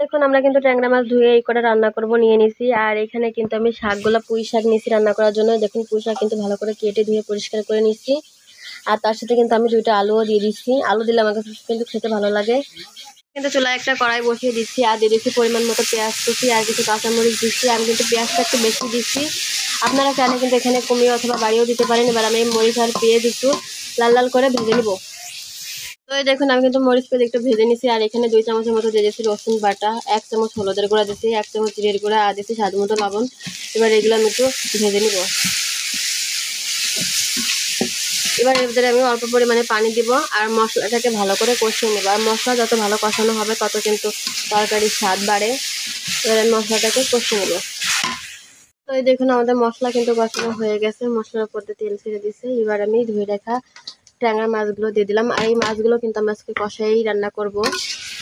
এখন আমরা কিন্তু ট্যাংরা মাছ ধুয়ে এই করে রান্না করব নিয়ে নিছি। আর এখানে কিন্তু আমি শাকগুলো পুঁই শাক নিছি রান্না করার জন্য। দেখুন পুঁই শাক কিন্তু ভালো করে কেটে ধুয়ে পরিষ্কার করে নিছি। আর তার সাথে কিন্তু আমি 2টা আলুও দিয়ে দিচ্ছি। আলু দিলে আমার কাছে কিন্তু খেতে ভালো লাগে। কিন্তু চুলায় একটা কড়াই বসিয়ে দিচ্ছি আর দিয়ে দিচ্ছি পরিমাণ মতো পেঁয়াজ কুচি আর কিছু কাঁচামরিচ দিচ্ছি। আমি কিন্তু পেঁয়াজটা একটু বেশি দিচ্ছি, আপনারা চাইলে কিন্তু এখানে কমিয়ে অথবা বাড়িয়েও দিতে পারেন। এবার আমি মরিচ আর পেঁয়াজ একটু লাল লাল করে ভেজে নিব। তো এই দেখুন আমি কিন্তু মরিচ পেঁয়াজ একটু ভেজে নিছি। আর এখানে 2 চামচের মতো দিয়ে দিচ্ছি রসুন বাটা, 1 চামচ হলুদের গুঁড়া দিচ্ছি, 1 চামচ জিরের গুঁড়া আর দিচ্ছি স্বাদ মতো লবণ। এবার এগুলো আমি একটু ভেজে নিব। এবার এর ভিতরে আমি অল্প পরিমাণে পানি দিব আর মশলাটাকে ভালো করে কষিয়ে নেব। আর মশলা যত ভালো কষানো হবে তত কিন্তু তরকারির স্বাদ বাড়ে। এবার আমি মশলাটাকে কষিয়ে নেব। তো এই দেখুন আমাদের মশলা কিন্তু কষানো হয়ে গেছে, মশলার উপর দিয়ে তেল ছেড়ে দিছে। এবার আমি ধুয়ে রাখা ট্যাংরা মাছগুলো দিয়ে দিলাম। আর এই মাছগুলো কিন্তু আমি আজকে কষাই রান্না করব।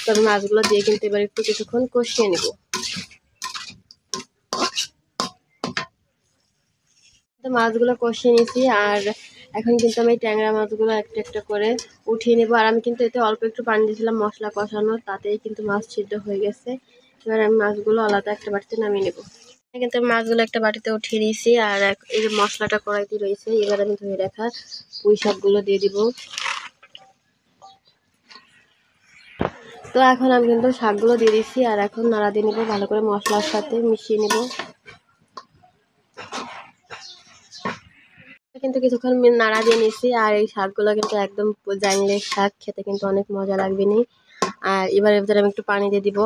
তবে মাছগুলো দিয়ে কিন্তু এবার একটু কিছুক্ষণ কষিয়ে নেব। মাছগুলো কষিয়ে নিয়েছি আর এখন কিন্তু আমি ট্যাংরা মাছগুলো একটা একটা করে উঠিয়ে নেব। আর আমি কিন্তু এতে অল্প একটু পানি দিয়েছিলাম মশলা কষানো, তাতেই কিন্তু মাছ সিদ্ধ হয়ে গেছে। এবার আমি মাছগুলো আলাদা একটা বাটিতে নামিয়ে নেব। কিন্তু মাছগুলো একটা বাটিতে উঠিয়ে নিয়েছি আর এই যে মশলাটা কড়াইতে রয়েছে। এবার আমি ধুয়ে রাখা পুঁই শাকগুলো দিয়ে দিব। তো এখন আমি কিন্তু শাকগুলো দিয়ে দিচ্ছি আর এখন নাড়া দিয়ে নেবো, ভালো করে মশলার সাথে মিশিয়ে নেব। কিন্তু কিছুক্ষণ নাড়া দিয়ে নিচ্ছি আর এই শাকগুলো কিন্তু একদম জাংলির শাক, খেতে কিন্তু অনেক মজা লাগবে নি। আর এবার এর ভিতরে আমি একটু পানি দিয়ে দিব।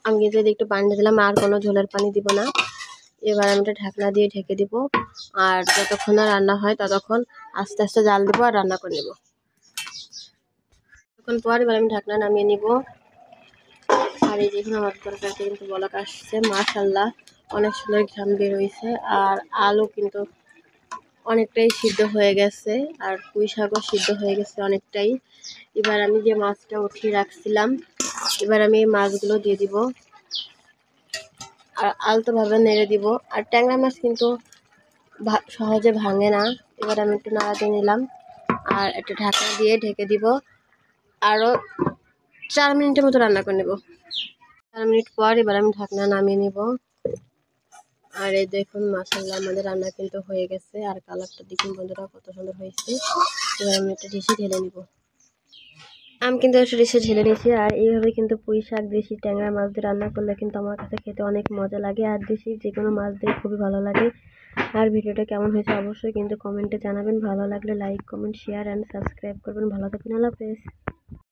আমি কিন্তু একটু পানি দিয়ে দিলাম, আর কোনো ঝোলের পানি দিব না। এবার আমি এটা ঢাকনা দিয়ে ঢেকে দিব আর যতক্ষণ না রান্না হয় ততক্ষণ আস্তে আস্তে জাল দেবো আর রান্না করে নেব। তখন পর এবার আমি ঢাকনা নামিয়ে নিব। আর এই দেখুন আমার তরকারিতে কিন্তু বলক আসছে, মাশাআল্লাহ অনেক সুন্দর ঘ্রাণ বের হয়েছে। আর আলু কিন্তু অনেকটাই সিদ্ধ হয়ে গেছে আর পুঁই শাকও সিদ্ধ হয়ে গেছে অনেকটাই। এবার আমি যে মাছটা উঠিয়ে রাখছিলাম, এবার আমি এই মাছগুলো দিয়ে দিব আর আলতোভাবে নেড়ে দিব। আর ট্যাংরা মাছ কিন্তু সহজে ভাঙে না। এবার আমি একটু নাড়া দিয়ে নিলাম আর একটা ঢাকনা দিয়ে ঢেকে দিব। আরও 4 মিনিটের মতো রান্না করে নেব। 4 মিনিট পর এবার আমি ঢাকনা নামিয়ে নিব। আর এই দেখুন মাশাআল্লাহ আমাদের রান্না কিন্তু হয়ে গেছে। আর কালারটা দেখুন বন্ধুরা কত সুন্দর হয়েছে। এবার আমি একটা ডিশে ঢেলে নিব। আমি কিন্তু একটা ডিশে ঢেলে নিয়েছি। আর এইভাবে কিন্তু পুঁই শাক দেশি ট্যাংরা মাছ দিয়ে রান্না করলে কিন্তু আমার কাছে খেতে অনেক মজা লাগে। আর দেশি যে কোনো মাছ দিয়ে খুবই ভালো লাগে। আর ভিডিওটা কেমন হয়েছে অবশ্যই কিন্তু কমেন্টে জানাবেন। ভালো লাগলে like comment share and subscribe করবেন। ভালো থাকবেন, আল্লাহ হাফেজ।